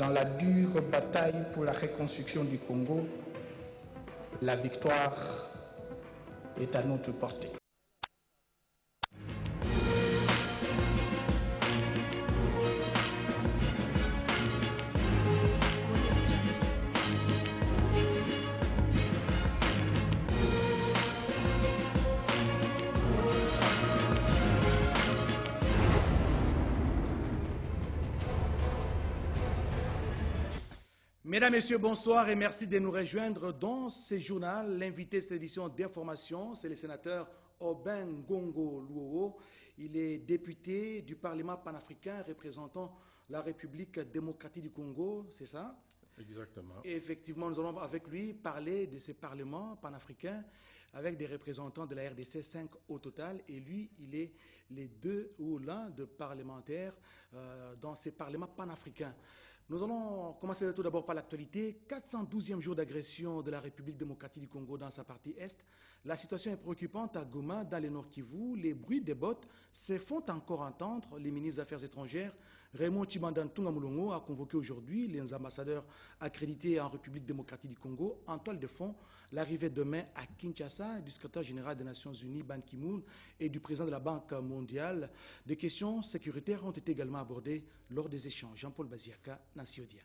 dans la dure bataille pour la reconstruction du Congo, la victoire est à notre portée. Mesdames, Messieurs, bonsoir et merci de nous rejoindre dans ce journal. L'invité de cette édition d'information, c'est le sénateur Aubin Ngongo Luowo. Il est député du Parlement panafricain représentant la République démocratique du Congo, c'est ça? Exactement. Et effectivement, nous allons avec lui parler de ce Parlement panafricain avec des représentants de la RDC, 5 au total. Et lui, il est les deux ou l'un de parlementaires dans ces parlements panafricains. Nous allons commencer tout d'abord par l'actualité. 412e jour d'agression de la République démocratique du Congo dans sa partie est. La situation est préoccupante à Goma, dans le Nord Kivu. Les bruits des bottes se font encore entendre. Les ministres des Affaires étrangères, Raymond Tshibanda Ntunga Mulongo, a convoqué aujourd'hui les ambassadeurs accrédités en République démocratique du Congo en toile de fond. L'arrivée demain à Kinshasa du secrétaire général des Nations Unies, Ban Ki-moon, et du président de la Banque mondiale. Des questions sécuritaires ont été également abordées lors des échanges. Jean-Paul Baziaka, Nasiodia.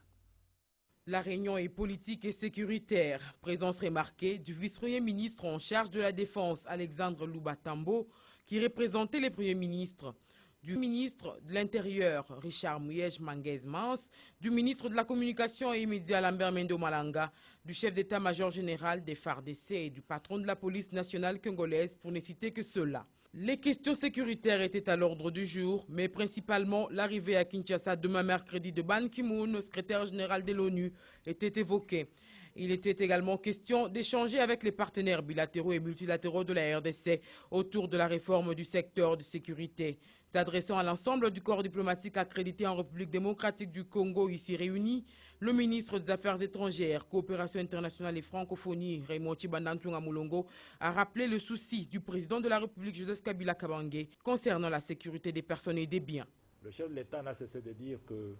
La réunion est politique et sécuritaire. Présence remarquée du vice-premier ministre en charge de la Défense, Alexandre Lubatambo, qui représentait les premiers ministres. Du ministre de l'Intérieur, Richard Mouyej Manguez-Mans, du ministre de la Communication et Médias, Lambert Mende Omalanga, du chef d'état-major général des FARDC et du patron de la police nationale congolaise, pour ne citer que ceux-là. Les questions sécuritaires étaient à l'ordre du jour, mais principalement l'arrivée à Kinshasa demain mercredi de Ban Ki-moon, secrétaire général de l'ONU, était évoquée. Il était également question d'échanger avec les partenaires bilatéraux et multilatéraux de la RDC autour de la réforme du secteur de sécurité. S'adressant à l'ensemble du corps diplomatique accrédité en République démocratique du Congo ici réuni, le ministre des Affaires étrangères, Coopération internationale et francophonie, Raymond Tshibanda Ntunga Mulongo, a rappelé le souci du président de la République, Joseph Kabila Kabange, concernant la sécurité des personnes et des biens. Le chef de l'État n'a cessé de dire que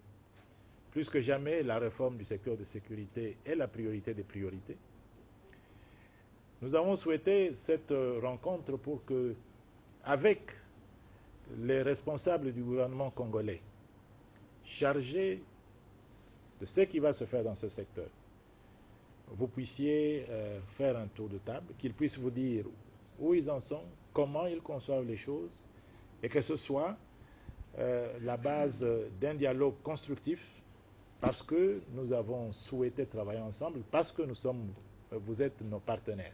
plus que jamais, la réforme du secteur de sécurité est la priorité des priorités. Nous avons souhaité cette rencontre pour que, avec les responsables du gouvernement congolais, chargés de ce qui va se faire dans ce secteur, vous puissiez faire un tour de table, qu'ils puissent vous dire où ils en sont, comment ils conçoivent les choses, et que ce soit la base d'un dialogue constructif, parce que nous avons souhaité travailler ensemble, parce que vous êtes nos partenaires.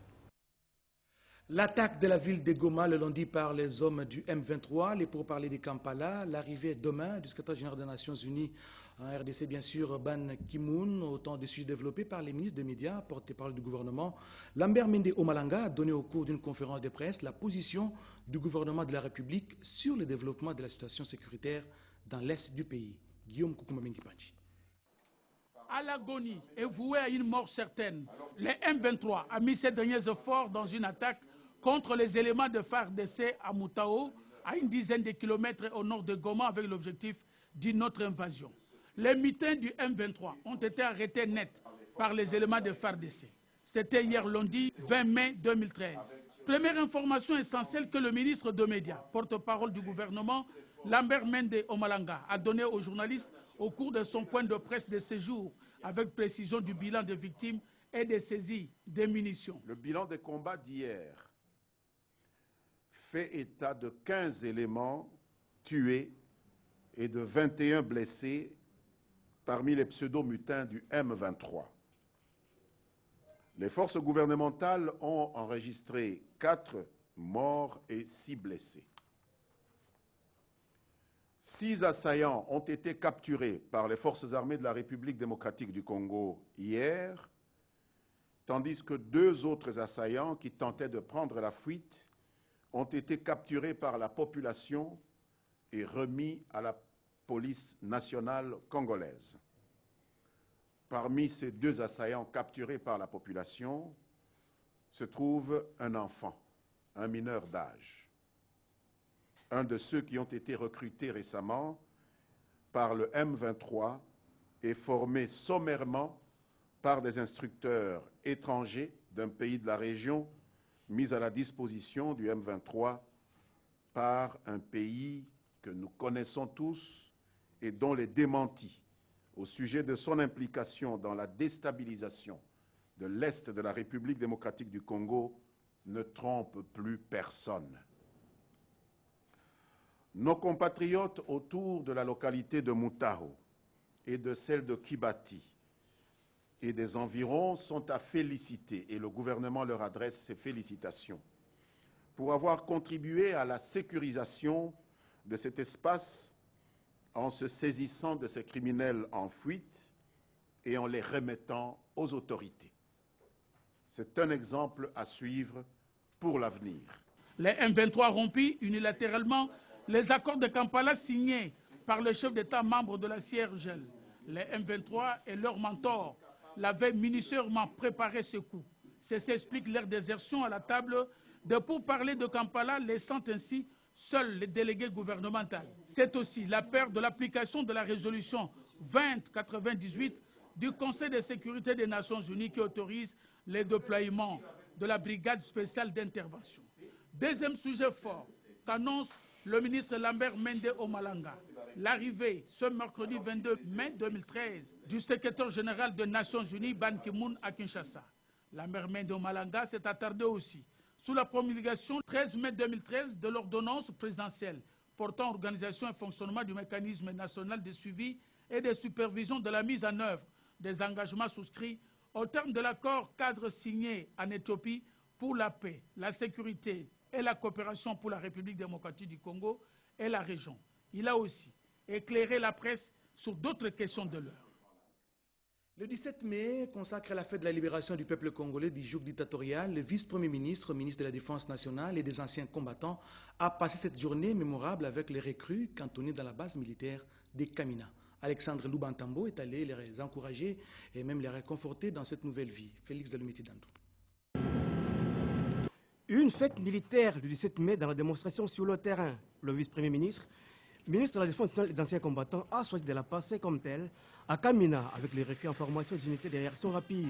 L'attaque de la ville de Goma le lundi par les hommes du M23, les pourparlers de Kampala, l'arrivée demain du secrétaire général des Nations Unies en RDC, bien sûr, Ban Ki-moon, autant de sujets développés par les ministres des médias, porte-parole du gouvernement. Lambert Mende Omalanga a donné au cours d'une conférence de presse la position du gouvernement de la République sur le développement de la situation sécuritaire dans l'est du pays. Guillaume Koukouma-Mengipanchi. À l'agonie et voué à une mort certaine, les M23 a mis ses derniers efforts dans une attaque contre les éléments de FARDC à Moutao, à une dizaine de kilomètres au nord de Goma, avec l'objectif d'une autre invasion. Les mutins du M23 ont été arrêtés net par les éléments de FARDC. C'était hier lundi 20 mai 2013. Première information essentielle que le ministre des Médias, porte-parole du gouvernement, Lambert Mende Omalanga, a donnée aux journalistes au cours de son point de presse de séjour, avec précision du bilan des victimes et des saisies des munitions. Le bilan des combats d'hier fait état de 15 éléments tués et de 21 blessés parmi les pseudo-mutins du M23. Les forces gouvernementales ont enregistré 4 morts et 6 blessés. 6 assaillants ont été capturés par les forces armées de la République démocratique du Congo hier, tandis que 2 autres assaillants qui tentaient de prendre la fuite ont été capturés par la population et remis à la police nationale congolaise. Parmi ces 2 assaillants capturés par la population se trouve un enfant, un mineur d'âge. Un de ceux qui ont été recrutés récemment par le M23 et formés sommairement par des instructeurs étrangers d'un pays de la région mis à la disposition du M23 par un pays que nous connaissons tous et dont les démentis au sujet de son implication dans la déstabilisation de l'Est de la République démocratique du Congo ne trompent plus personne. Nos compatriotes autour de la localité de Moutaho et de celle de Kibati et des environs sont à féliciter, et le gouvernement leur adresse ses félicitations, pour avoir contribué à la sécurisation de cet espace en se saisissant de ces criminels en fuite et en les remettant aux autorités. C'est un exemple à suivre pour l'avenir. Les M23 rompit unilatéralement les accords de Kampala signés par le chef d'État membre de la CIRGL. Les M23 et leurs mentors l'avaient minutieusement préparé ce coup. Ceci explique leur désertion à la table de pourparlers de Kampala, laissant ainsi seuls les délégués gouvernementaux. C'est aussi la peur de l'application de la résolution 2098 du Conseil de sécurité des Nations Unies qui autorise les déploiements de la brigade spéciale d'intervention. Deuxième sujet fort qu'annonce le ministre Lambert Mende Omalanga, l'arrivée ce mercredi 22 mai 2013 du secrétaire général des Nations Unies Ban Ki-moon à Kinshasa. Lambert Mende Omalanga s'est attardé aussi sous la promulgation 13 mai 2013 de l'ordonnance présidentielle portant organisation et fonctionnement du mécanisme national de suivi et de supervision de la mise en œuvre des engagements souscrits au terme de l'accord cadre signé en Éthiopie pour la paix, la sécurité et la coopération pour la République démocratique du Congo et la région. Il a aussi éclairé la presse sur d'autres questions de l'heure. Le 17 mai, consacré à la fête de la libération du peuple congolais du joug dictatorial, le vice-premier ministre, ministre de la Défense nationale et des anciens combattants a passé cette journée mémorable avec les recrues cantonnés dans la base militaire des Kamina. Alexandre Lubantambo est allé les encourager et même les réconforter dans cette nouvelle vie. Félix Dalumeti-Dandou. Une fête militaire le 17 mai dans la démonstration sur le terrain. Le vice-premier ministre, ministre de la Défense nationale et d'anciens combattants, a choisi de la passer comme telle à Kamina avec les recrues en formation des unités de réaction rapide.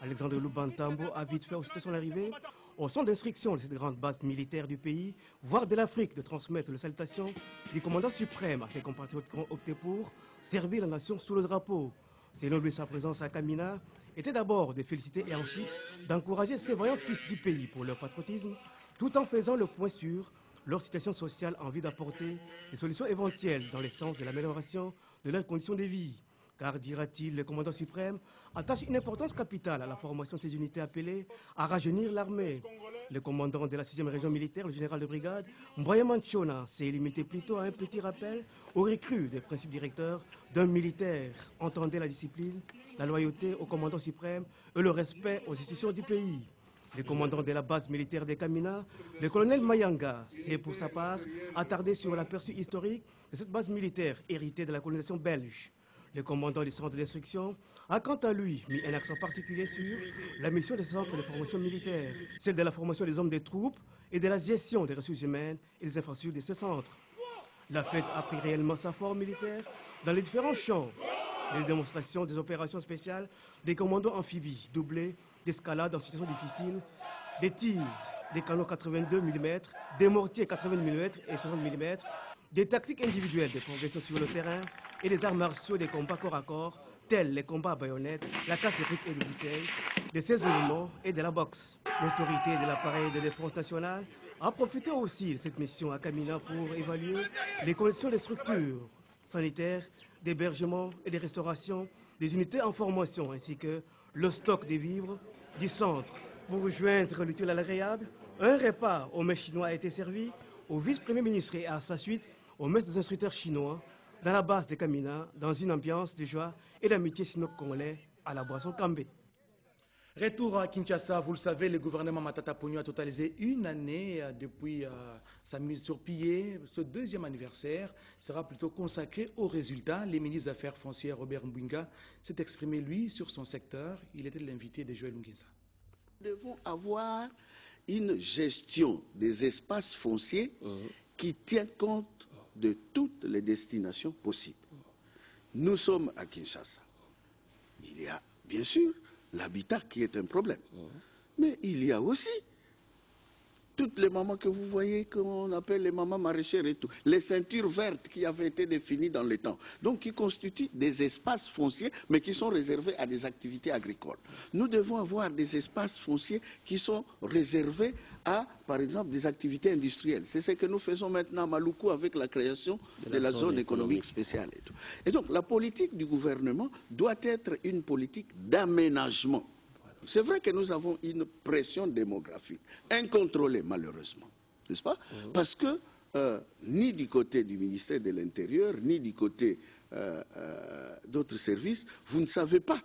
Alexandre Lubantambo a vite fait aussitôt son arrivée au centre d'instruction de cette grande base militaire du pays, voire de l'Afrique, de transmettre les salutations du commandant suprême à ses compatriotes qui ont opté pour servir la nation sous le drapeau. Selon lui, sa présence à Kamina était d'abord de féliciter et ensuite d'encourager ces vaillants fils du pays pour leur patriotisme, tout en faisant le point sur leur situation sociale en vue d'apporter des solutions éventuelles dans le sens de l'amélioration de leurs conditions de vie. Car, dira-t-il, le commandant suprême attache une importance capitale à la formation de ces unités appelées à rajeunir l'armée. Le commandant de la 6e région militaire, le général de brigade, Mboya Manchona, s'est limité plutôt à un petit rappel aux recrues des principes directeurs d'un militaire. Entendez la discipline, la loyauté au commandant suprême et le respect aux institutions du pays. Le commandant de la base militaire des Kamina, le colonel Mayanga, s'est pour sa part attardé sur l'aperçu historique de cette base militaire héritée de la colonisation belge. Le commandant du centre d'instruction a quant à lui mis un accent particulier sur la mission des centres de formation militaire, celle de la formation des hommes des troupes et de la gestion des ressources humaines et des infrastructures de ces centres. La fête a pris réellement sa forme militaire dans les différents champs. Les démonstrations des opérations spéciales des commandos amphibies doublés d'escalade en situation difficile, des tirs, des canons 82 mm, des mortiers 80 mm et 60 mm, des tactiques individuelles de progression sur le terrain et des arts martiaux des combats corps à corps, tels les combats à baïonnettes, la casse des briques et des bouteilles, des 16 mouvements et de la boxe. L'autorité de l'appareil de défense nationale a profité aussi de cette mission à Kamina pour évaluer les conditions des structures sanitaires, d'hébergement et de restauration des unités en formation, ainsi que le stock des vivres du centre. Pour joindre l'utile à l'agréable, un repas au mets chinois a été servi au vice-premier ministre et à sa suite au mess des instructeurs chinois dans la base de Kamina, dans une ambiance de joie et d'amitié sino-congolais à la boisson Kambé. Retour à Kinshasa, vous le savez, le gouvernement Matata Ponyo a totalisé une année depuis sa mise sur pied. Ce deuxième anniversaire sera plutôt consacré aux résultats. Le ministre des Affaires foncières Robert Mbouinga s'est exprimé, lui, sur son secteur. Il était l'invité de Joël Nguenza. Nous devons avoir une gestion des espaces fonciers qui tient compte de toutes les destinations possibles. nous sommes à Kinshasa. Il y a bien sûr l'habitat qui est un problème. Mais il y a aussi toutes les mamans que vous voyez, qu'on appelle les mamans maraîchères et tout, les ceintures vertes qui avaient été définies dans le temps, donc qui constituent des espaces fonciers, mais qui sont réservés à des activités agricoles. Nous devons avoir des espaces fonciers qui sont réservés à, par exemple, des activités industrielles. C'est ce que nous faisons maintenant à Maluku avec la création de la zone économique spéciale et tout. Et donc, la politique du gouvernement doit être une politique d'aménagement. C'est vrai que nous avons une pression démographique incontrôlée, malheureusement, n'est-ce pas? Parce que ni du côté du ministère de l'Intérieur, ni du côté d'autres services, vous ne savez pas.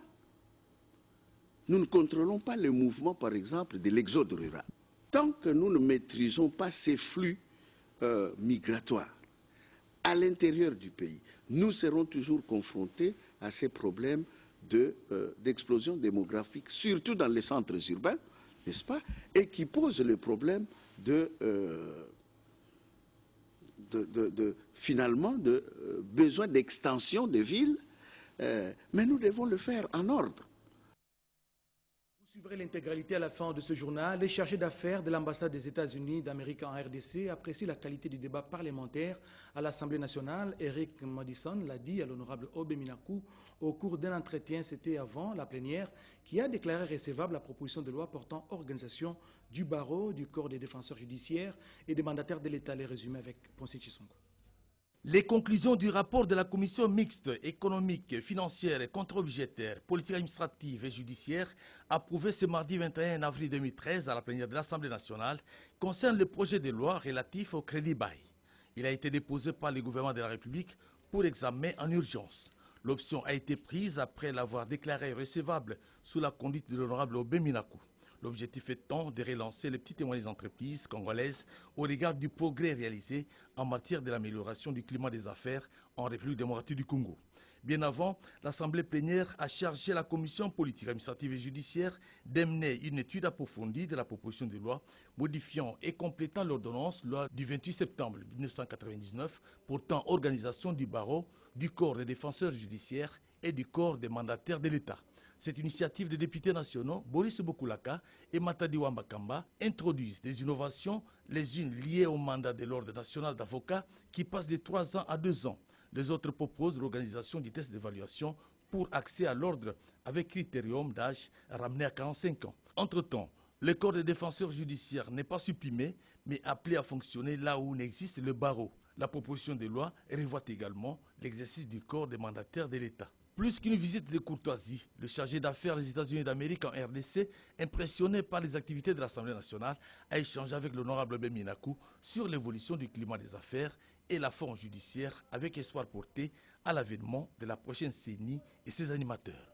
Nous ne contrôlons pas le mouvement, par exemple, de l'exode rural. Tant que nous ne maîtrisons pas ces flux migratoires à l'intérieur du pays, nous serons toujours confrontés à ces problèmes d'explosion démographique, surtout dans les centres urbains, n'est-ce pas, et qui pose le problème finalement de besoin d'extension des villes, mais nous devons le faire en ordre. Vous suivrez l'intégralité à la fin de ce journal. Les chargés d'affaires de l'ambassade des États-Unis d'Amérique en RDC apprécient la qualité du débat parlementaire à l'Assemblée nationale. Eric Madison l'a dit à l'honorable Obé Minakou au cours d'un entretien, c'était avant la plénière, qui a déclaré recevable la proposition de loi portant organisation du barreau, du corps des défenseurs judiciaires et des mandataires de l'État. Les résumés avec Ponce Chisongo. Les conclusions du rapport de la commission mixte économique, financière et contre-budgétaire, politique administrative et judiciaire, approuvé ce mardi 21 avril 2013 à la plénière de l'Assemblée nationale, concernent le projet de loi relatif au crédit bail. Il a été déposé par le gouvernement de la République pour examen en urgence. L'option a été prise après l'avoir déclaré recevable sous la conduite de l'honorable Obé Minakou. L'objectif étant de relancer les petites et moyennes entreprises congolaises au regard du progrès réalisé en matière de l'amélioration du climat des affaires en République démocratique du Congo. Bien avant, l'Assemblée plénière a chargé la commission politique, administrative et judiciaire d'amener une étude approfondie de la proposition de loi modifiant et complétant l'ordonnance loi du 28 septembre 1999 portant organisation du barreau, du corps des défenseurs judiciaires et du corps des mandataires de l'État. Cette initiative des députés nationaux, Boris Bokulaka et Matadi Wambakamba, introduisent des innovations, les unes liées au mandat de l'Ordre national d'avocats qui passe de 3 ans à 2 ans. Les autres proposent l'organisation du test d'évaluation pour accès à l'ordre avec critérium d'âge ramené à 45 ans. Entre-temps, le corps des défenseurs judiciaires n'est pas supprimé, mais appelé à fonctionner là où n'existe le barreau. La proposition de loi revoit également l'exercice du corps des mandataires de l'État. Plus qu'une visite de courtoisie, le chargé d'affaires des États-Unis d'Amérique en RDC, impressionné par les activités de l'Assemblée nationale, a échangé avec l'honorable Obé Minakou sur l'évolution du climat des affaires et la forme judiciaire avec espoir porté à l'avènement de la prochaine CENI et ses animateurs.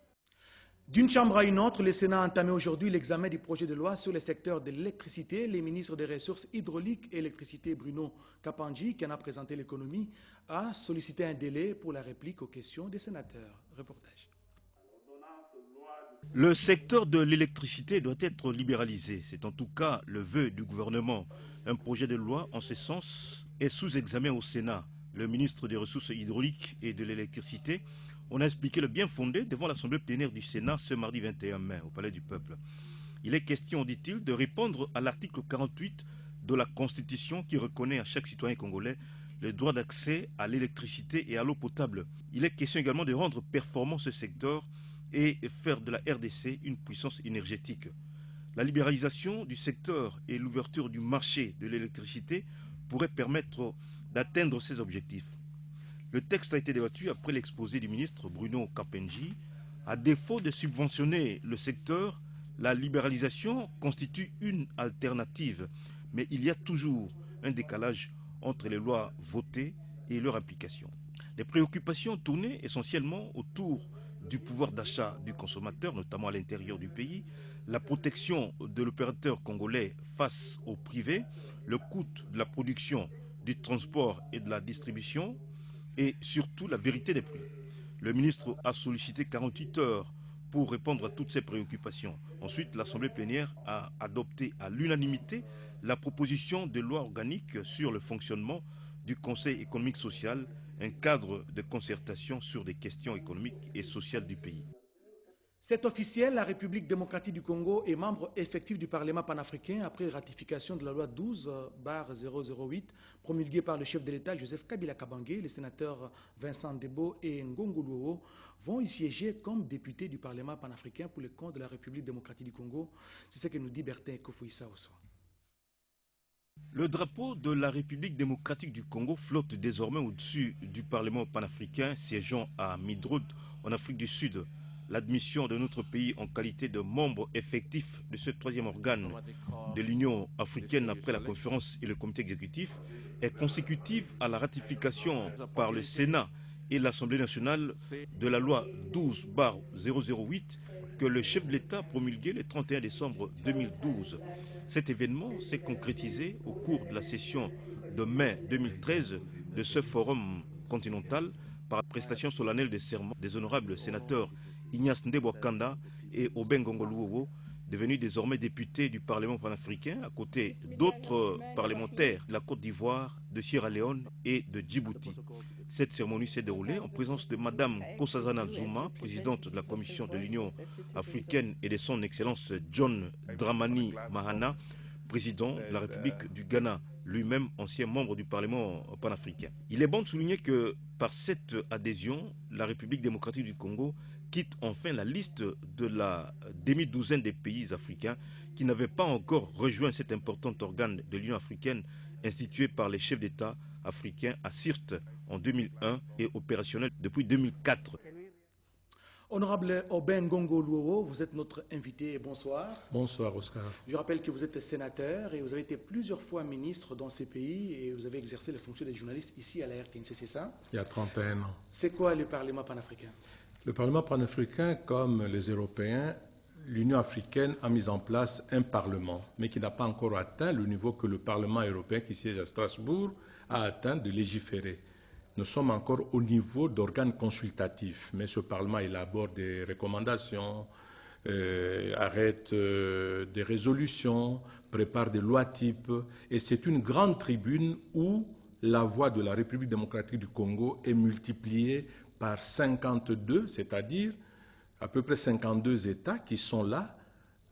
D'une chambre à une autre, le Sénat a entamé aujourd'hui l'examen du projet de loi sur le secteur de l'électricité. Les ministres des Ressources hydrauliques et électricité, Bruno Kapandji, qui en a présenté l'économie, a sollicité un délai pour la réplique aux questions des sénateurs. Reportage. Le secteur de l'électricité doit être libéralisé. C'est en tout cas le vœu du gouvernement. Un projet de loi en ce sens est sous examen au Sénat. Le ministre des Ressources hydrauliques et de l'électricité on a expliqué le bien fondé devant l'Assemblée plénière du Sénat ce mardi 21 mai au Palais du Peuple. Il est question, dit-il, de répondre à l'article 48 de la Constitution qui reconnaît à chaque citoyen congolais le droit d'accès à l'électricité et à l'eau potable. Il est question également de rendre performant ce secteur et faire de la RDC une puissance énergétique. La libéralisation du secteur et l'ouverture du marché de l'électricité pourraient permettre d'atteindre ces objectifs. Le texte a été débattu après l'exposé du ministre Bruno Kapandji. À défaut de subventionner le secteur, la libéralisation constitue une alternative. Mais il y a toujours un décalage entre les lois votées et leur application. Les préoccupations tournaient essentiellement autour du pouvoir d'achat du consommateur, notamment à l'intérieur du pays, la protection de l'opérateur congolais face au privé, le coût de la production, du transport et de la distribution, et surtout la vérité des prix. Le ministre a sollicité 48 heures pour répondre à toutes ces préoccupations. Ensuite, l'Assemblée plénière a adopté à l'unanimité la proposition de loi organique sur le fonctionnement du Conseil économique social un cadre de concertation sur des questions économiques et sociales du pays. C'est officiel, la République démocratique du Congo est membre effectif du Parlement panafricain après ratification de la loi 12/008 promulguée par le chef de l'État Joseph Kabila Kabange. Les sénateurs Vincent Debo et Ngongo Luowo vont y siéger comme députés du Parlement panafricain pour le compte de la République démocratique du Congo. C'est ce que nous dit Bertin Kofoïssa Osso. Le drapeau de la République démocratique du Congo flotte désormais au-dessus du Parlement panafricain siégeant à Midroud en Afrique du Sud. L'admission de notre pays en qualité de membre effectif de ce troisième organe de l'Union africaine après la conférence et le comité exécutif est consécutive à la ratification par le Sénat et l'Assemblée nationale de la loi 12/008 que le chef de l'État promulguait le 31 décembre 2012. Cet événement s'est concrétisé au cours de la session de mai 2013 de ce forum continental par la prestation solennelle de serment des honorables sénateurs Ignace Ndebwakanda et Obengongo Luowo, devenus désormais députés du Parlement panafricain à côté d'autres parlementaires de la Côte d'Ivoire, de Sierra Leone et de Djibouti. Cette cérémonie s'est déroulée en présence de Madame Nkosazana Zuma, présidente de la Commission de l'Union africaine, et de son Excellence John Dramani Mahama, président de la République du Ghana, lui-même ancien membre du Parlement panafricain. Il est bon de souligner que par cette adhésion, la République démocratique du Congo quitte enfin la liste de la demi-douzaine des pays africains qui n'avaient pas encore rejoint cet important organe de l'Union africaine institué par les chefs d'État africains à Sirte en 2001 et opérationnel depuis 2004. Honorable Obengongo Luowo, vous êtes notre invité. Bonsoir. Bonsoir, Oscar. Je rappelle que vous êtes sénateur et vous avez été plusieurs fois ministre dans ces pays et vous avez exercé les fonctions de journaliste ici à la RTNC, c'est ça? Il y a 31 ans. C'est quoi le Parlement panafricain? Le Parlement panafricain, comme les Européens, l'Union africaine a mis en place un Parlement, mais qui n'a pas encore atteint le niveau que le Parlement européen qui siège à Strasbourg a atteint de légiférer. Nous sommes encore au niveau d'organes consultatifs, mais ce Parlement élabore des recommandations, arrête des résolutions, prépare des lois types, et c'est une grande tribune où la voix de la République démocratique du Congo est multipliée par 52, c'est-à-dire à peu près 52 États qui sont là,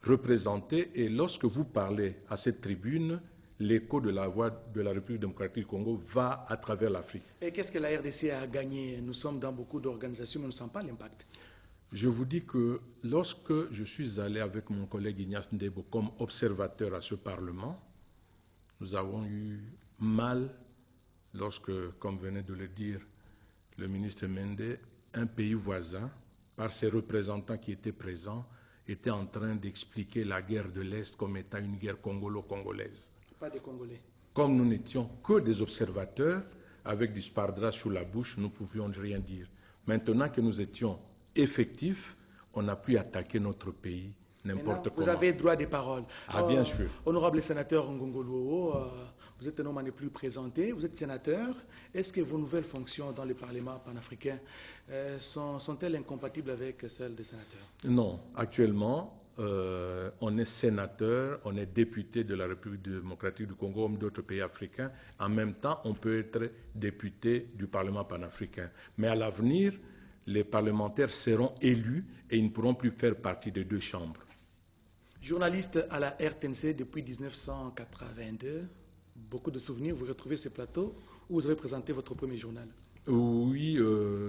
représentés, et lorsque vous parlez à cette tribune, l'écho de la voix de la République démocratique du Congo va à travers l'Afrique. Et qu'est-ce que la RDC a gagné? Nous sommes dans beaucoup d'organisations, mais nous ne sentons pas l'impact. Je vous dis que lorsque je suis allé avec mon collègue Ignace Ndebo comme observateur à ce Parlement, nous avons eu mal lorsque, comme venait de le dire le ministre Mende, un pays voisin, par ses représentants qui étaient présents, était en train d'expliquer la guerre de l'Est comme étant une guerre congolo-congolaise. Pas des Congolais. Comme nous n'étions que des observateurs, avec du sparadrap sur la bouche, nous ne pouvions rien dire. Maintenant que nous étions effectifs, on a pu attaquer notre pays n'importe comment. Vous avez droit de parole. Ah, bien sûr. Honorable sénateur Ngongo Luowo, vous êtes un homme à ne plus présenter, vous êtes sénateur. Est-ce que vos nouvelles fonctions dans le Parlement panafricain sont-elles incompatibles avec celles des sénateurs? Non, actuellement, on est sénateur, on est député de la République démocratique du Congo comme d'autres pays africains. En même temps, on peut être député du Parlement panafricain. Mais à l'avenir, les parlementaires seront élus et ils ne pourront plus faire partie des deux chambres. Journaliste à la RTNC depuis 1982, beaucoup de souvenirs, vous retrouvez ce plateau où vous avez présenté votre premier journal. Oui,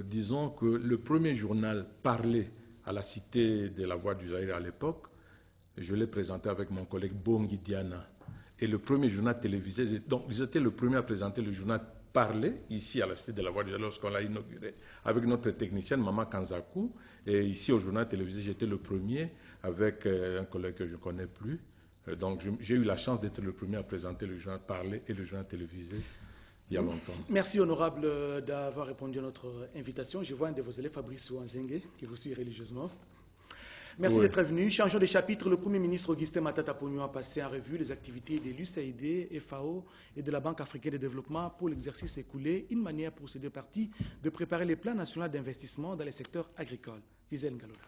disons que le premier journal parlé à la Cité de la Voix du Zaïre à l'époque, je l'ai présenté avec mon collègue Bongi Diana. Et le premier journal télévisé, donc j'étais le premier à présenter le journal parlé ici à la Cité de la Voix du Zaïre lorsqu'on l'a inauguré, avec notre technicienne Maman Kanzakou. Et ici au journal télévisé, j'étais le premier avec un collègue que je ne connais plus. Donc j'ai eu la chance d'être le premier à présenter le journal parlé et le journal télévisé il y a longtemps. Merci honorable d'avoir répondu à notre invitation. Je vois un de vos élèves, Fabrice Ouanzengue, qui vous suit religieusement. Merci d'être venu. Changeons de chapitre. Le Premier ministre Augustin Matata Ponyo a passé en revue les activités de l'USAID, FAO et de la Banque africaine de développement pour l'exercice écoulé, une manière pour ces deux parties de préparer les plans nationaux d'investissement dans les secteurs agricoles. Gisèle Ngalola.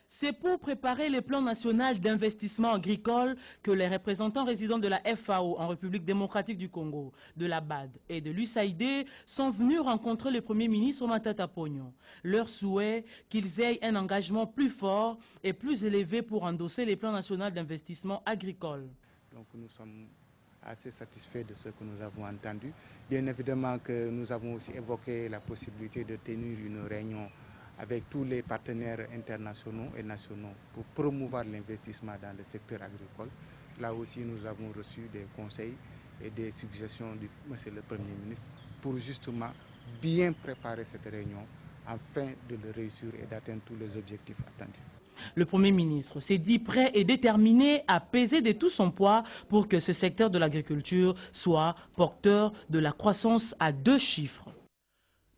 C'est pour préparer le plan national d'investissement agricole que les représentants résidents de la FAO en République démocratique du Congo, de la BAD et de l'USAID sont venus rencontrer le Premier ministre Matata Ponyo. Leur souhait qu'ils aient un engagement plus fort et plus élevé pour endosser le plan national d'investissement agricole. Donc nous sommes assez satisfaits de ce que nous avons entendu. Bien évidemment que nous avons aussi évoqué la possibilité de tenir une réunion avec tous les partenaires internationaux et nationaux pour promouvoir l'investissement dans le secteur agricole. Là aussi, nous avons reçu des conseils et des suggestions du Monsieur le Premier ministre pour justement bien préparer cette réunion afin de le réussir et d'atteindre tous les objectifs attendus. Le Premier ministre s'est dit prêt et déterminé à peser de tout son poids pour que ce secteur de l'agriculture soit porteur de la croissance à 2 chiffres.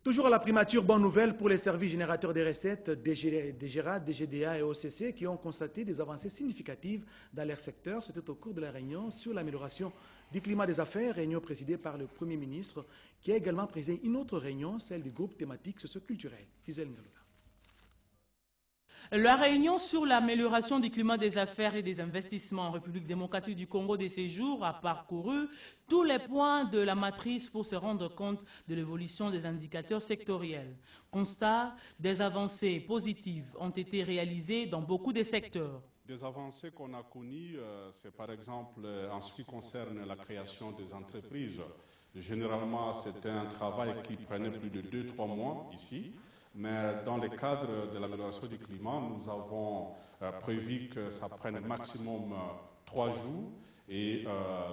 Toujours à la primature, bonne nouvelle pour les services générateurs des recettes, DGRA, DGDA et OCC qui ont constaté des avancées significatives dans leur secteur. C'était au cours de la réunion sur l'amélioration du climat des affaires, réunion présidée par le Premier ministre qui a également présidé une autre réunion, celle du groupe thématique socio-culturel. Gisèle Ngaloula. La réunion sur l'amélioration du climat des affaires et des investissements en République démocratique du Congo de ces jours a parcouru tous les points de la matrice pour se rendre compte de l'évolution des indicateurs sectoriels. Constat, des avancées positives ont été réalisées dans beaucoup de secteurs. Des avancées qu'on a connues, c'est par exemple en ce qui concerne la création des entreprises. Généralement, c'était un travail qui prenait plus de 2-3 mois ici. Mais dans le cadre de l'amélioration du climat, nous avons prévu que ça prenne maximum 3 jours et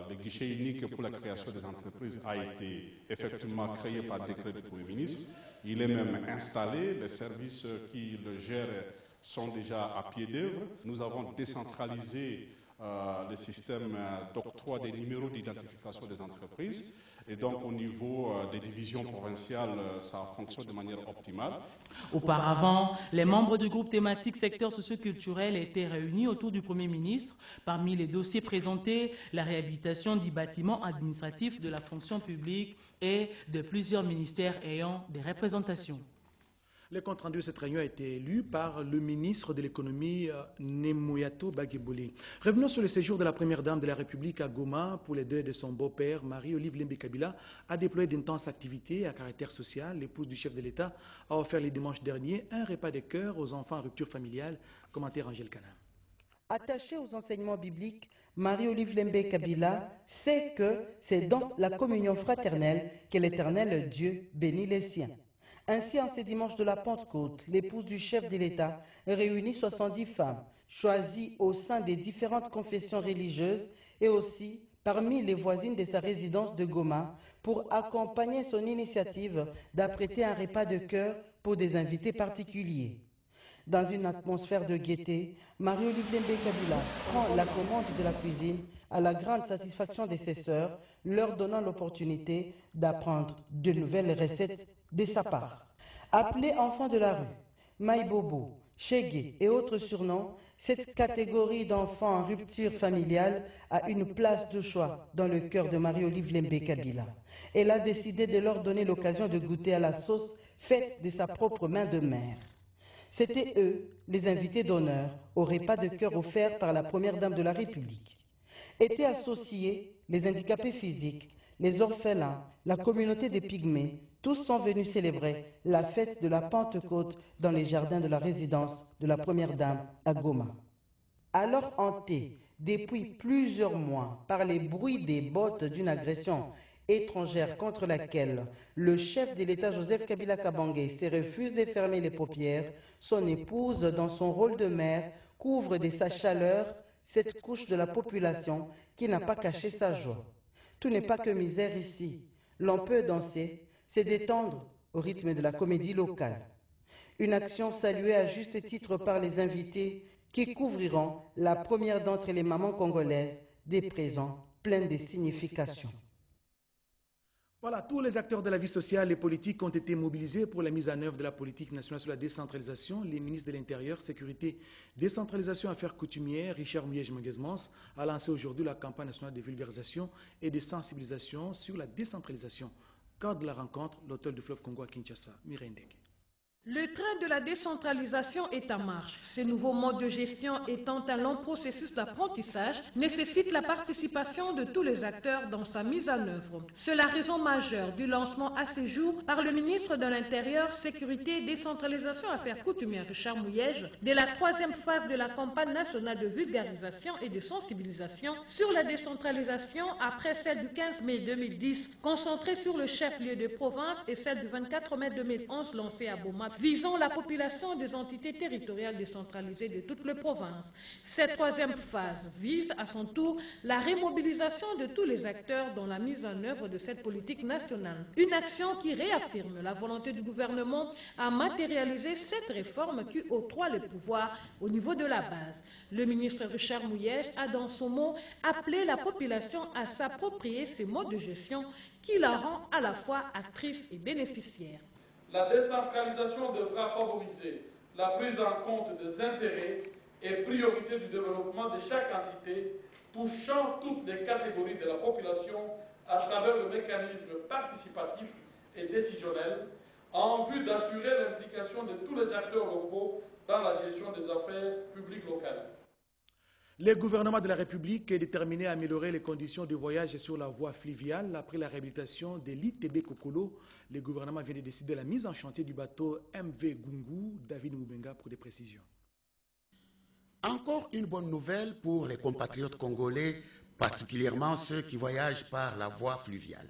le guichet unique pour la création des entreprises a été effectivement créé par décret du Premier ministre. Il est même installé, les services qui le gèrent sont déjà à pied d'œuvre. Nous avons décentralisé le système d'octroi des numéros d'identification des entreprises. Et donc, au niveau des divisions provinciales, ça fonctionne de manière optimale. Auparavant, les membres du groupe thématique secteur socio-culturel étaient réunis autour du Premier ministre. Parmi les dossiers présentés, la réhabilitation du bâtiment administratif de la fonction publique et de plusieurs ministères ayant des représentations. Le compte rendu de cette réunion a été lu par le ministre de l'économie Nemoyato Bagebouli. Revenons sur le séjour de la première dame de la République à Goma pour les deuils de son beau-père. Marie-Olive Lembe Kabila a déployé d'intenses activités à caractère social. L'épouse du chef de l'État a offert le dimanche dernier un repas de cœur aux enfants en rupture familiale. Commentaire Angèle Kana. Attachée aux enseignements bibliques, Marie-Olive Lembe Kabila sait que c'est dans la communion fraternelle que l'Éternel Dieu bénit les siens. Ainsi, en ce dimanche de la Pentecôte, l'épouse du chef de l'État réunit 70 femmes, choisies au sein des différentes confessions religieuses et aussi parmi les voisines de sa résidence de Goma pour accompagner son initiative d'apprêter un repas de cœur pour des invités particuliers. Dans une atmosphère de gaieté, Marie-Olive Lembe Kabila prend la commande de la cuisine à la grande satisfaction de ses sœurs, leur donnant l'opportunité d'apprendre de nouvelles recettes de sa part. Appelée enfant de la rue, Maïbobo, Chégué et autres surnoms, cette catégorie d'enfants en rupture familiale a une place de choix dans le cœur de Marie-Olive Lembe Kabila. Elle a décidé de leur donner l'occasion de goûter à la sauce faite de sa propre main de mère. C'étaient eux, les invités d'honneur, au repas de cœur offert par la première dame de la République. Étaient associés les handicapés physiques, les orphelins, la communauté des pygmées. Tous sont venus célébrer la fête de la Pentecôte dans les jardins de la résidence de la première dame à Goma. Alors hantés depuis plusieurs mois par les bruits des bottes d'une agression étrangère contre laquelle le chef de l'État Joseph Kabila Kabange se refuse de fermer les paupières, son épouse, dans son rôle de mère, couvre de sa chaleur cette couche de la population qui n'a pas caché sa joie. Tout n'est pas que misère ici. L'on peut danser, se détendre au rythme de la comédie locale. Une action saluée à juste titre par les invités qui couvriront la première d'entre les mamans congolaises des présents pleins de significations. Voilà, tous les acteurs de la vie sociale et politique ont été mobilisés pour la mise en œuvre de la politique nationale sur la décentralisation. Les ministres de l'Intérieur, Sécurité, Décentralisation, Affaires coutumières, Richard Mouyej-Manguezmans, a lancé aujourd'hui la campagne nationale de vulgarisation et de sensibilisation sur la décentralisation. Cadre de la rencontre, l'hôtel du fleuve Congo à Kinshasa, Mireille Ndeke. Le train de la décentralisation est en marche. Ce nouveau mode de gestion étant un long processus d'apprentissage, nécessite la participation de tous les acteurs dans sa mise en œuvre. C'est la raison majeure du lancement à ce jour par le ministre de l'Intérieur, Sécurité, Décentralisation, Affaires coutumières Richard Mouyej de la 3e phase de la campagne nationale de vulgarisation et de sensibilisation sur la décentralisation après celle du 15 mai 2010, concentrée sur le chef-lieu de province, et celle du 24 mai 2011 lancée à Boma, visant la population des entités territoriales décentralisées de toute la province. Cette 3e phase vise à son tour la remobilisation de tous les acteurs dans la mise en œuvre de cette politique nationale. Une action qui réaffirme la volonté du gouvernement à matérialiser cette réforme qui octroie le pouvoir au niveau de la base. Le ministre Richard Mouyej a dans son mot appelé la population à s'approprier ces modes de gestion qui la rend à la fois actrice et bénéficiaire. La décentralisation devra favoriser la prise en compte des intérêts et priorités du développement de chaque entité, touchant toutes les catégories de la population à travers le mécanisme participatif et décisionnel, en vue d'assurer l'implication de tous les acteurs locaux dans la gestion des affaires publiques locales. Le gouvernement de la République est déterminé à améliorer les conditions de voyage sur la voie fluviale après la réhabilitation de l'ITB Kokolo. Le gouvernement vient de décider la mise en chantier du bateau MV Gungu. David Moubenga pour des précisions. Encore une bonne nouvelle pour les compatriotes congolais, particulièrement ceux qui voyagent par la voie fluviale.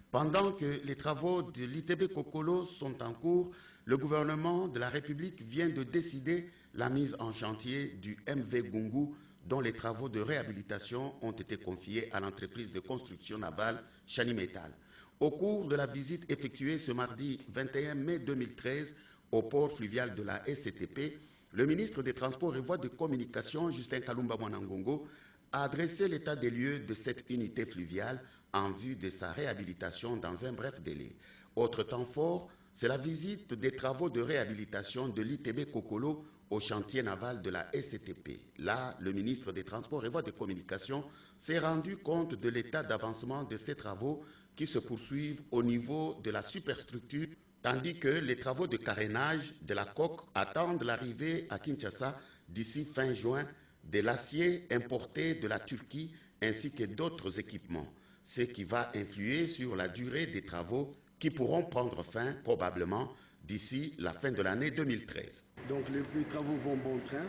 Pendant que les travaux de l'ITB Kokolo sont en cours, le gouvernement de la République vient de décider la mise en chantier du MV Gungu, dont les travaux de réhabilitation ont été confiés à l'entreprise de construction navale Chanimetal. Au cours de la visite effectuée ce mardi 21 mai 2013 au port fluvial de la SCTP, le ministre des Transports et Voies de Communication, Justin Kalumba Mwanangongo, a adressé l'état des lieux de cette unité fluviale en vue de sa réhabilitation dans un bref délai. Autre temps fort, c'est la visite des travaux de réhabilitation de l'ITB Kokolo au chantier naval de la SCTP. Là, le ministre des Transports et Voies de Communication s'est rendu compte de l'état d'avancement de ces travaux qui se poursuivent au niveau de la superstructure, tandis que les travaux de carénage de la coque attendent l'arrivée à Kinshasa d'ici fin juin de l'acier importé de la Turquie ainsi que d'autres équipements, ce qui va influer sur la durée des travaux qui pourront prendre fin probablement d'ici la fin de l'année 2013. Donc les travaux vont bon train,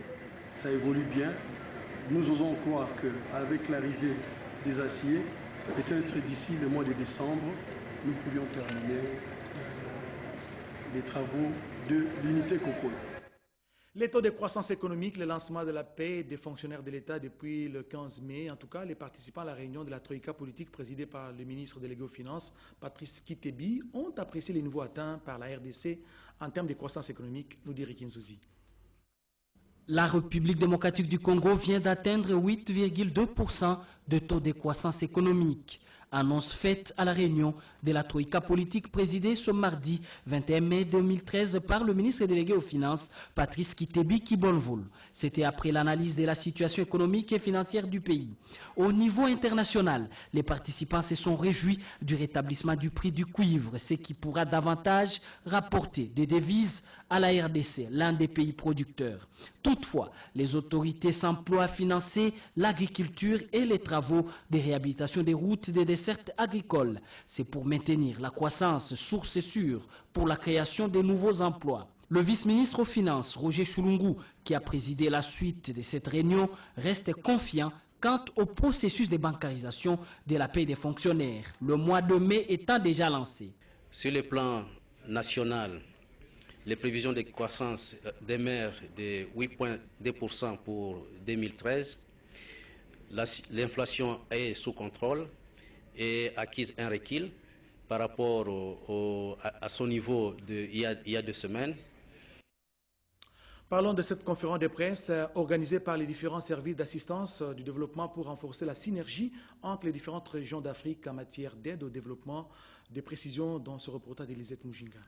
ça évolue bien. Nous osons croire qu'avec l'arrivée des aciers, peut-être d'ici le mois de décembre, nous pourrions terminer les travaux de l'unité Kokolo. Les taux de croissance économique, le lancement de la paie des fonctionnaires de l'État depuis le 15 mai. En tout cas, les participants à la réunion de la Troïka politique présidée par le ministre délégué aux Finances, Patrice Kitebi, ont apprécié les niveaux atteints par la RDC en termes de croissance économique, nous dit Rikin Souzi. La République démocratique du Congo vient d'atteindre 8,2% de taux de croissance économique. Annonce faite à la réunion de la Troïka politique présidée ce mardi 21 mai 2013 par le ministre délégué aux Finances, Patrice Kitebi Kibonvoul. C'était après l'analyse de la situation économique et financière du pays. Au niveau international, les participants se sont réjouis du rétablissement du prix du cuivre, ce qui pourra davantage rapporter des devises à la RDC, l'un des pays producteurs. Toutefois, les autorités s'emploient à financer l'agriculture et les travaux de réhabilitation des routes et des dessertes agricoles. C'est pour maintenir la croissance, source sûre pour la création de nouveaux emplois. Le vice-ministre aux Finances, Roger Chulungu, qui a présidé la suite de cette réunion, reste confiant quant au processus de bancarisation de la paie des fonctionnaires, le mois de mai étant déjà lancé. Sur le plan national, les prévisions de croissance demeurent de 8,2% pour 2013. L'inflation est sous contrôle et acquise un recul par rapport à son niveau il y a 2 semaines. Parlons de cette conférence de presse organisée par les différents services d'assistance du développement pour renforcer la synergie entre les différentes régions d'Afrique en matière d'aide au développement. Des précisions dans ce reportage d'Elisette Moujinga.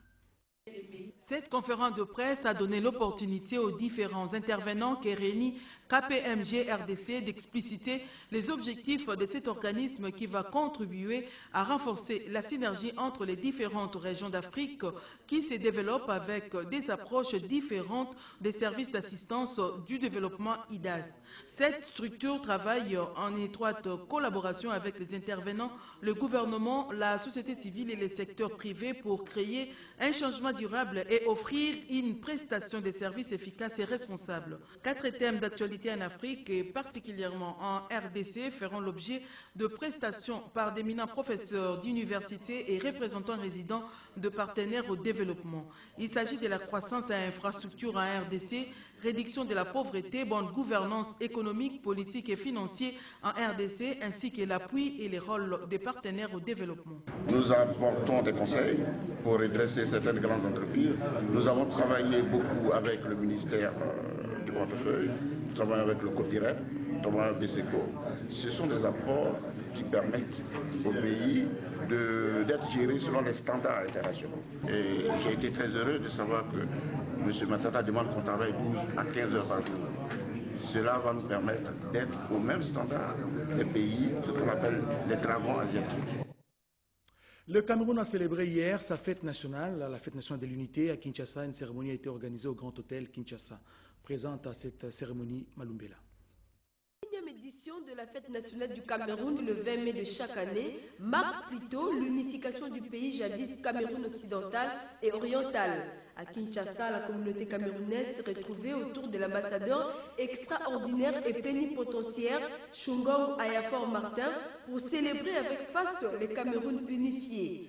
Cette conférence de presse a donné l'opportunité aux différents intervenants qui réunissent KPMG RDC d'expliciter les objectifs de cet organisme qui va contribuer à renforcer la synergie entre les différentes régions d'Afrique qui se développent avec des approches différentes des services d'assistance du développement IDAS. Cette structure travaille en étroite collaboration avec les intervenants, le gouvernement, la société civile et les secteurs privés pour créer un changement durable et offrir une prestation de services efficace et responsable. 4 thèmes d'actualité en Afrique et particulièrement en RDC feront l'objet de prestations par d'éminents professeurs d'université et représentants résidents de partenaires au développement. Il s'agit de la croissance à infrastructure en RDC, réduction de la pauvreté, bonne gouvernance économique, politique et financière en RDC, ainsi que l'appui et les rôles des partenaires au développement. Nous apportons des conseils pour redresser certaines grandes entreprises. Nous avons travaillé beaucoup avec le ministère du portefeuille, nous travaillons avec le COPIREP, nous travaillons avec BSECO. Ce sont des apports qui permettent au pays d'être géré selon les standards internationaux. Et j'ai été très heureux de savoir que M. Massata demande qu'on travaille 12 à 15 heures par jour. Cela va nous permettre d'être au même standard des pays, ce qu'on appelle les dragons asiatiques. Le Cameroun a célébré hier sa fête nationale, la fête nationale de l'unité à Kinshasa. Une cérémonie a été organisée au Grand Hôtel Kinshasa. Présente à cette cérémonie Malumbela. Édition de la fête nationale du Cameroun le 20 mai de chaque année marque plutôt l'unification du pays jadis Cameroun occidental et oriental. À Kinshasa, la communauté camerounaise s'est retrouvée autour de l'ambassadeur extraordinaire et plénipotentiaire Chungong Ayafor Martin pour célébrer avec faste le Cameroun unifié.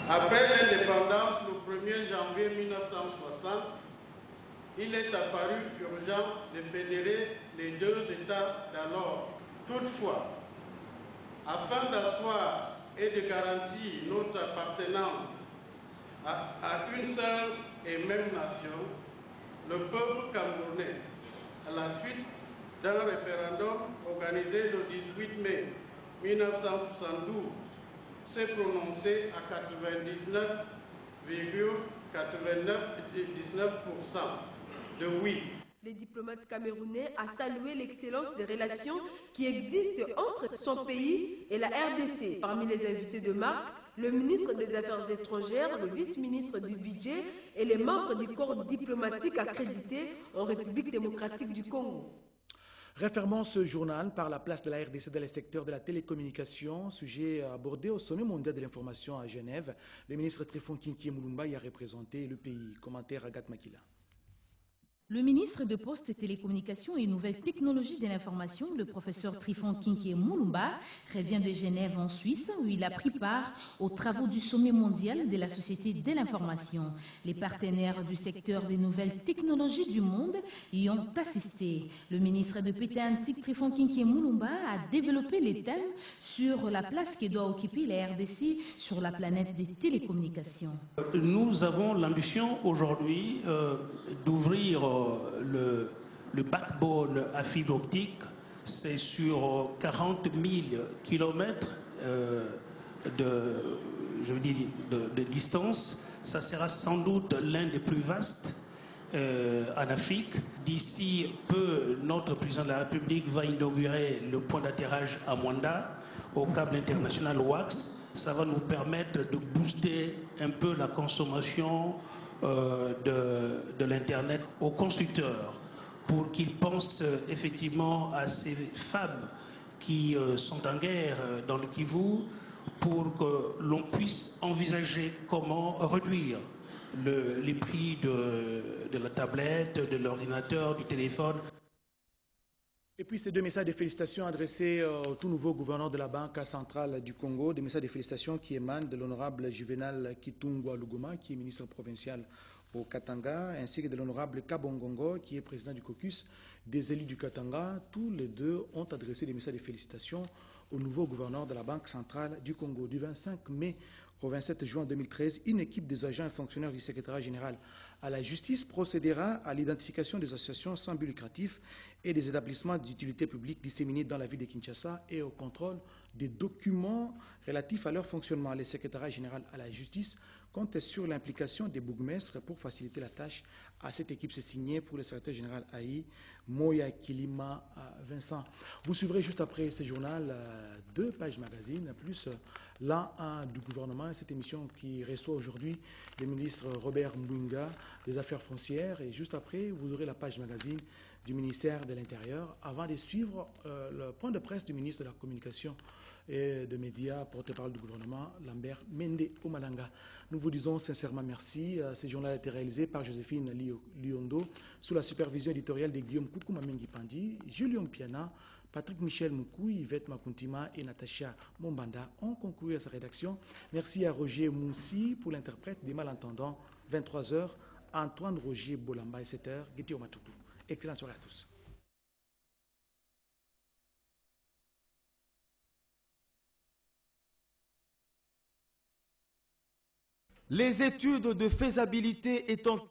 Après l'indépendance le 1er janvier 1960, il est apparu urgent de fédérer les deux États d'alors. Toutefois, afin d'asseoir et de garantir notre appartenance à une seule et même nation, le peuple camerounais, à la suite d'un référendum organisé le 18 mai 1972, s'est prononcé à 99,99% de oui. Les diplomates camerounais ont salué l'excellence des relations qui existent entre son pays et la RDC. Parmi les invités de marque, le ministre des Affaires étrangères, le vice-ministre du Budget et les membres du corps diplomatique accrédités en République démocratique du Congo. Refermons ce journal par la place de la RDC dans le secteur de la télécommunication, sujet abordé au sommet mondial de l'information à Genève. Le ministre Tréphon Kinkie Moulumba y a représenté le pays. Commentaire Agathe Makila. Le ministre de Postes, Télécommunications et Nouvelles Technologies de l'Information, le professeur Tréphon Kinkie Moulumba, revient de Genève en Suisse où il a pris part aux travaux du sommet mondial de la société de l'information. Les partenaires du secteur des nouvelles technologies du monde y ont assisté. Le ministre de Pété Antique, Tréphon Kinkie Moulumba, a développé les thèmes sur la place que doit occuper la RDC sur la planète des télécommunications. Nous avons l'ambition aujourd'hui d'ouvrir le backbone à fibre optique. C'est sur 40 000 kilomètres de distance. Ça sera sans doute l'un des plus vastes en Afrique. D'ici peu, notre président de la République va inaugurer le point d'atterrage à Mwanda, au câble international WAX. Ça va nous permettre de booster un peu la consommation de l'Internet aux constructeurs pour qu'ils pensent effectivement à ces femmes qui sont en guerre dans le Kivu pour que l'on puisse envisager comment réduire les prix de la tablette, de l'ordinateur, du téléphone. Et puis ces deux messages de félicitations adressés au tout nouveau gouverneur de la Banque centrale du Congo, des messages de félicitations qui émanent de l'honorable Juvenal Kitungwa Luguma, qui est ministre provincial au Katanga, ainsi que de l'honorable Kabongongo, qui est président du caucus des élus du Katanga. Tous les deux ont adressé des messages de félicitations au nouveau gouverneur de la Banque centrale du Congo. Du 25 mai au 27 juin 2013, une équipe des agents et fonctionnaires du secrétariat général à la justice procédera à l'identification des associations sans but lucratif et des établissements d'utilité publique disséminés dans la ville de Kinshasa et au contrôle des documents relatifs à leur fonctionnement. Le secrétariat général à la justice compte sur l'implication des bourgmestres pour faciliter la tâche à cette équipe. C'est signé pour le secrétaire général AI, Moya Kilima Vincent. Vous suivrez juste après ce journal 2 pages magazine, plus l'an 1 du gouvernement. Cette émission qui reçoit aujourd'hui le ministre Robert Mbunga des Affaires foncières. Et juste après, vous aurez la page magazine du ministère de l'Intérieur, avant de suivre le point de presse du ministre de la Communication et de médias, porte-parole du gouvernement, Lambert Mende Omalanga. Nous vous disons sincèrement merci. Ce journal a été réalisé par Joséphine Liondo, sous la supervision éditoriale de Guillaume Koukouma Mengi Pandi, Julien Piana, Patrick Michel Moukou, Yvette Makuntima et Natacha Mombanda ont concouru à sa rédaction. Merci à Roger Moussi pour l'interprète des malentendants. 23h, Antoine Roger Bolamba et 7h, Guéti Omatuku. Excellente soirée à tous. Les études de faisabilité étant